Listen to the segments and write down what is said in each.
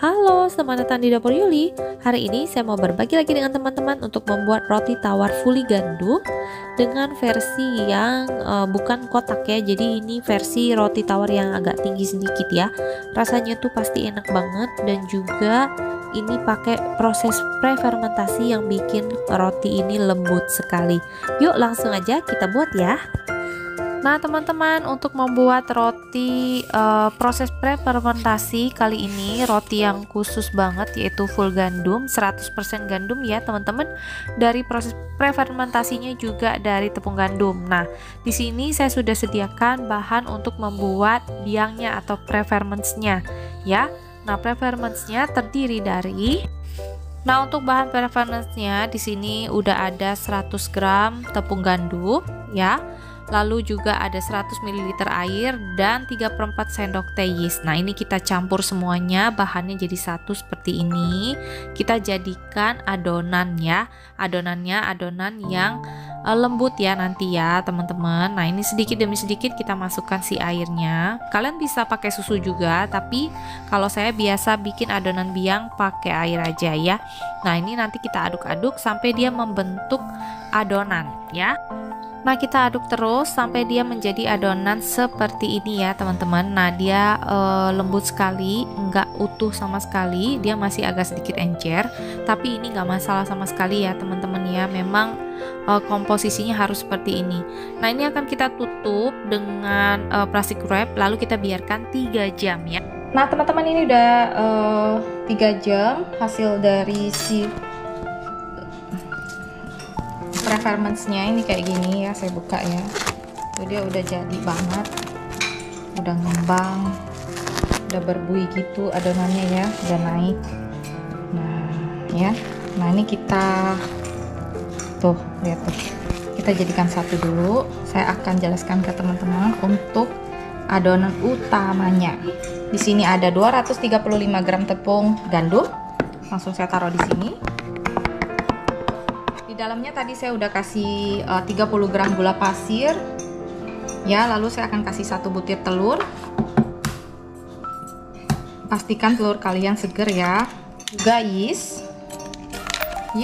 Halo, selamat datang di Dapur Yuli. Hari ini saya mau berbagi lagi dengan teman-teman untuk membuat roti tawar fully gandum dengan versi yang bukan kotak ya. Jadi ini versi roti tawar yang agak tinggi sedikit ya. Rasanya tuh pasti enak banget dan juga ini pakai proses prefermentasi yang bikin roti ini lembut sekali. Yuk langsung aja kita buat ya. Nah teman-teman, untuk membuat roti proses prefermentasi kali ini roti yang khusus banget yaitu full gandum, 100% gandum ya teman-teman. Dari proses prefermentasinya juga dari tepung gandum. Nah di sini saya sudah sediakan bahan untuk membuat biangnya atau preferments-nya ya. Nah preferments-nya terdiri dari untuk bahan preferments-nya di sini udah ada 100 gram tepung gandum ya. Lalu juga ada 100 ml air dan 3/4 sendok teh yeast. Nah ini kita campur semuanya, bahannya jadi satu seperti ini. Kita jadikan adonan ya. Adonannya adonan yang lembut ya nanti ya teman-teman. Nah ini sedikit demi sedikit kita masukkan si airnya. Kalian bisa pakai susu juga, tapi kalau saya biasa bikin adonan biang pakai air aja ya. Nah ini nanti kita aduk-aduk sampai dia membentuk adonan ya. Nah kita aduk terus sampai dia menjadi adonan seperti ini ya teman-teman. Nah dia lembut sekali, nggak utuh sama sekali, dia masih agak sedikit encer, tapi ini nggak masalah sama sekali ya teman-teman ya. Memang komposisinya harus seperti ini. Nah ini akan kita tutup dengan plastik wrap, lalu kita biarkan 3 jam ya. Nah teman-teman ini udah 3 jam hasil dari si preferments-nya ini kayak gini ya. Saya buka ya, tuh dia udah jadi banget, udah ngembang, udah berbuih gitu adonannya ya, udah naik. Nah ya, nah ini kita tuh lihat tuh, kita jadikan satu dulu. Saya akan jelaskan ke teman-teman untuk adonan utamanya. Di sini ada 235 gram tepung gandum, langsung saya taruh di sini. Di dalamnya tadi saya udah kasih 30 gram gula pasir ya, lalu saya akan kasih 1 butir telur. Pastikan telur kalian seger ya. Juga yeast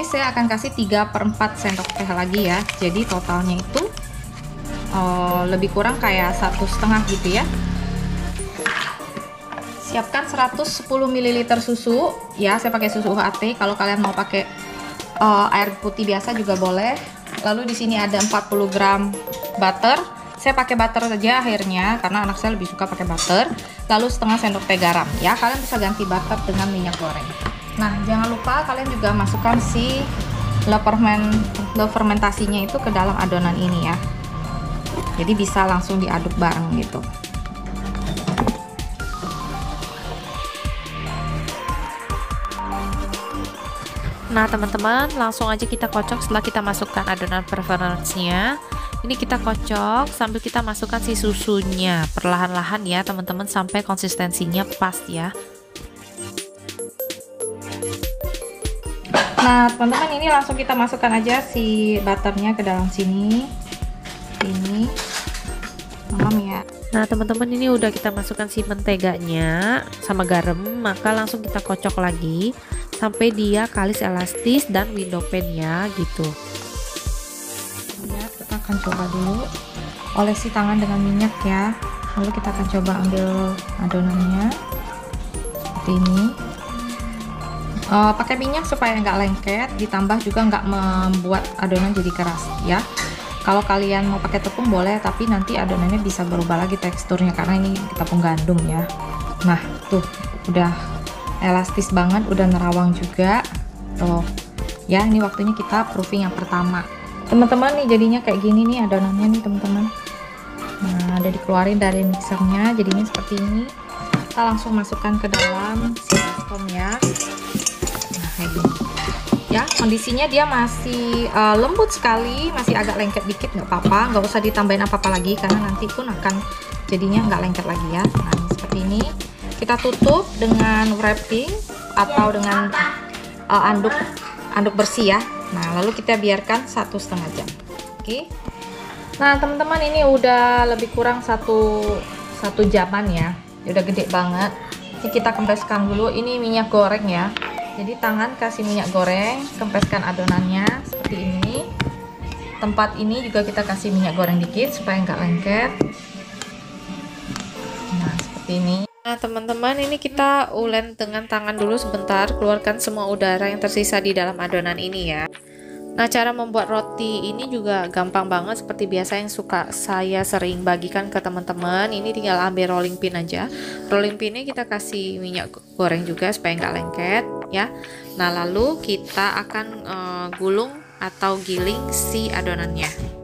saya akan kasih 3/4 sendok teh lagi ya. Jadi totalnya itu lebih kurang kayak 1,5 gitu ya. Siapkan 110 ml susu ya, saya pakai susu UHT. Kalau kalian mau pakai air putih biasa juga boleh. Lalu di sini ada 40 gram butter. Saya pakai butter aja akhirnya karena anak saya lebih suka pakai butter. Lalu setengah sendok teh garam ya. Kalian bisa ganti butter dengan minyak goreng. Nah jangan lupa kalian juga masukkan si fermentasinya itu ke dalam adonan ini ya. Jadi bisa langsung diaduk bareng gitu. Nah teman-teman, langsung aja kita kocok. Setelah kita masukkan adonan preference-nya, ini kita kocok sambil kita masukkan si susunya perlahan-lahan ya teman-teman, sampai konsistensinya pas ya. Nah teman-teman, ini langsung kita masukkan aja si butternya ke dalam sini. Ini ya. Nah teman-teman, ini udah kita masukkan si menteganya sama garam, maka langsung kita kocok lagi sampai dia kalis elastis dan window pan ya gitu ya. Kita akan coba dulu olesi tangan dengan minyak ya, lalu kita akan coba ambil adonannya seperti ini. Pakai minyak supaya nggak lengket, ditambah juga nggak membuat adonan jadi keras ya. Kalau kalian mau pakai tepung boleh, tapi nanti adonannya bisa berubah lagi teksturnya karena ini tepung gandum ya. Nah tuh udah elastis banget, udah nerawang juga tuh ya. Ini waktunya kita proofing yang pertama teman-teman. Nih jadinya kayak gini nih adonannya nih teman-teman. Nah udah dikeluarin dari mixernya, jadinya seperti ini. Kita langsung masukkan ke dalam si baskom ya. Nah kayak gini ya, kondisinya dia masih lembut sekali, masih agak lengket dikit, nggak apa-apa, nggak usah ditambahin apa-apa lagi karena nanti pun akan jadinya nggak lengket lagi ya. Nah ini seperti ini. Kita tutup dengan wrapping atau dengan anduk bersih ya. Nah lalu kita biarkan 1,5 jam. Oke. Nah teman-teman, ini udah lebih kurang satu jaman ya. Udah gede banget. Ini kita kempeskan dulu, ini minyak goreng ya. Jadi tangan kasih minyak goreng, kempeskan adonannya seperti ini. Tempat ini juga kita kasih minyak goreng dikit supaya nggak lengket. Nah, seperti ini. Nah, teman-teman, ini kita ulen dengan tangan dulu sebentar, keluarkan semua udara yang tersisa di dalam adonan ini ya. Nah, cara membuat roti ini juga gampang banget seperti biasa yang suka saya sering bagikan ke teman-teman. Ini tinggal ambil rolling pin aja. Rolling pinnya kita kasih minyak goreng juga supaya nggak lengket ya. Nah, lalu kita akan gulung atau giling si adonannya.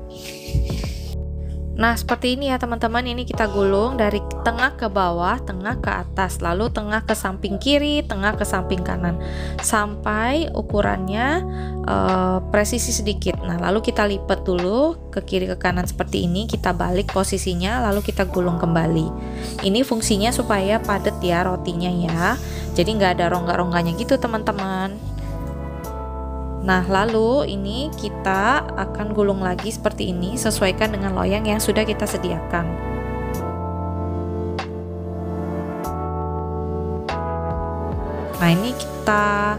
Nah, seperti ini ya teman-teman, ini kita gulung dari tengah ke bawah, tengah ke atas, lalu tengah ke samping kiri, tengah ke samping kanan, sampai ukurannya presisi sedikit. Nah, lalu kita lipat dulu ke kiri ke kanan seperti ini, kita balik posisinya, lalu kita gulung kembali. Ini fungsinya supaya padat ya rotinya ya, jadi nggak ada rongga-rongganya gitu teman-teman. Nah, lalu ini kita akan gulung lagi seperti ini, sesuaikan dengan loyang yang sudah kita sediakan. Nah, ini kita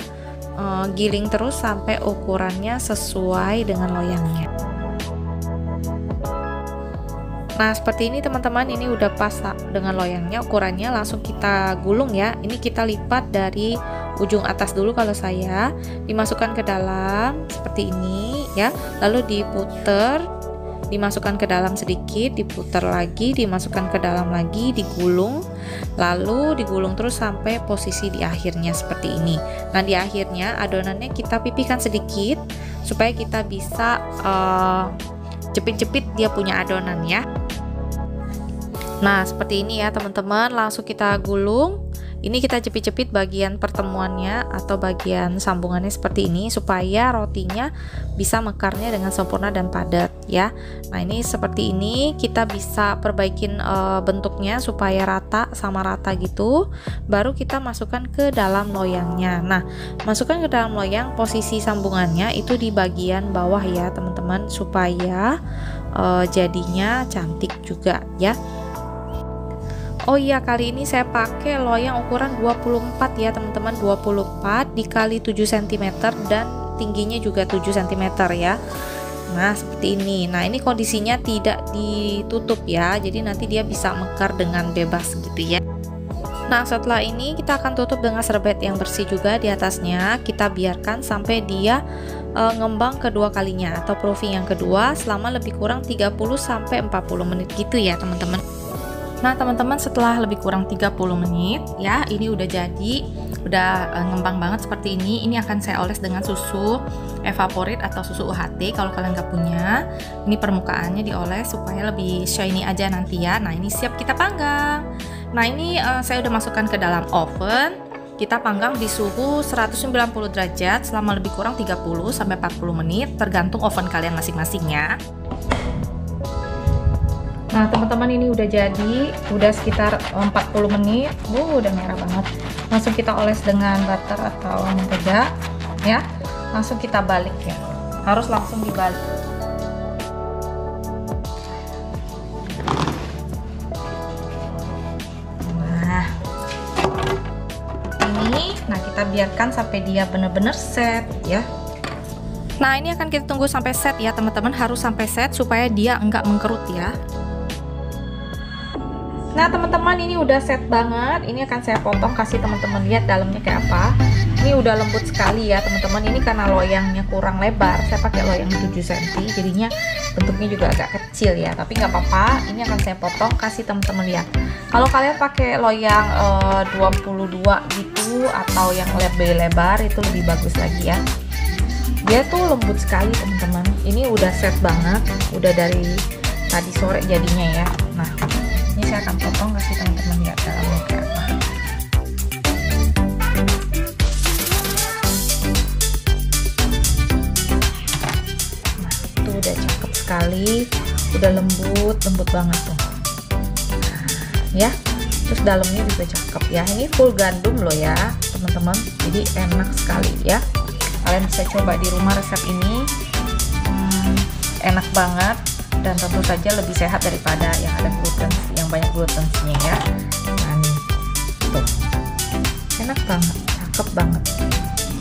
giling terus sampai ukurannya sesuai dengan loyangnya. Nah, seperti ini teman-teman, ini udah pas dengan loyangnya, ukurannya langsung kita gulung ya. Ini kita lipat dari ujung atas dulu kalau saya, dimasukkan ke dalam seperti ini ya, lalu diputer, dimasukkan ke dalam sedikit, diputer lagi, dimasukkan ke dalam lagi, digulung, lalu digulung terus sampai posisi di akhirnya seperti ini. Nah, di akhirnya adonannya kita pipihkan sedikit supaya kita bisa jepit-jepit dia punya adonan ya. Nah, seperti ini ya teman-teman, langsung kita gulung. Ini kita jepit-jepit bagian pertemuannya atau bagian sambungannya seperti ini supaya rotinya bisa mekarnya dengan sempurna dan padat ya. Nah, ini seperti ini kita bisa perbaikin bentuknya supaya rata sama rata gitu. Baru kita masukkan ke dalam loyangnya. Nah, masukkan ke dalam loyang, posisi sambungannya itu di bagian bawah ya teman-teman, supaya jadinya cantik juga ya. Oh iya, kali ini saya pakai loyang ukuran 24 ya teman-teman, 24 dikali 7 cm dan tingginya juga 7 cm ya. Nah, seperti ini. Nah, ini kondisinya tidak ditutup ya, jadi nanti dia bisa mekar dengan bebas gitu ya. Nah, setelah ini kita akan tutup dengan serbet yang bersih juga di atasnya. Kita biarkan sampai dia ngembang kedua kalinya atau proofing yang kedua selama lebih kurang 30 sampai 40 menit gitu ya teman-teman. Nah, teman-teman, setelah lebih kurang 30 menit ya, ini udah jadi, udah ngembang banget seperti ini. Ini akan saya oles dengan susu evaporate atau susu UHT kalau kalian nggak punya. Ini permukaannya dioles supaya lebih shiny aja nanti ya. Nah, ini siap kita panggang. Nah, ini saya udah masukkan ke dalam oven. Kita panggang di suhu 190 derajat selama lebih kurang 30 sampai 40 menit tergantung oven kalian masing-masingnya. Nah, teman-teman, ini udah jadi, udah sekitar 40 menit. Udah merah banget. Langsung kita oles dengan butter atau mentega ya. Langsung kita balik ya. Harus langsung dibalik. Nah, ini, kita biarkan sampai dia benar-benar set ya. Nah, ini akan kita tunggu sampai set ya teman-teman, harus sampai set supaya dia enggak mengkerut ya. Nah, teman-teman, ini udah set banget. Ini akan saya potong, kasih teman-teman lihat dalamnya kayak apa. Ini udah lembut sekali ya teman-teman. Ini karena loyangnya kurang lebar, saya pakai loyang 7 cm, jadinya bentuknya juga agak kecil ya. Tapi nggak apa-apa, ini akan saya potong, kasih teman-teman lihat. Kalau kalian pakai loyang 22 gitu atau yang lebih lebar, itu lebih bagus lagi ya. Dia tuh lembut sekali teman-teman. Ini udah set banget, udah dari tadi sore jadinya ya. Nah, ini saya akan potong, kasih teman-teman lihat dalamnya kayak apa. Nah, itu udah cakep sekali, udah lembut banget tuh. Nah, ya, terus dalamnya juga cakep ya. Ini full gandum loh ya teman-teman, jadi enak sekali ya. Kalian bisa coba di rumah resep ini, enak banget. Dan tentu saja lebih sehat daripada yang ada gluten, yang banyak glutennya ya. Nah, nih tuh Enak banget, cakep banget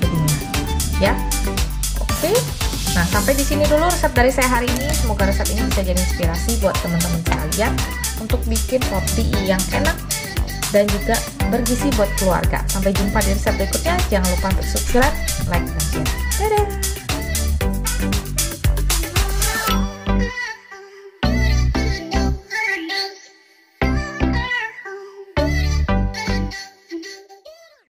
jadinya ya. Oke, nah sampai di sini dulu resep dari saya hari ini. Semoga resep ini bisa jadi inspirasi buat teman-teman sekalian untuk bikin roti yang enak dan juga bergizi buat keluarga. Sampai jumpa di resep berikutnya. Jangan lupa untuk subscribe, like, dan share. Dadah!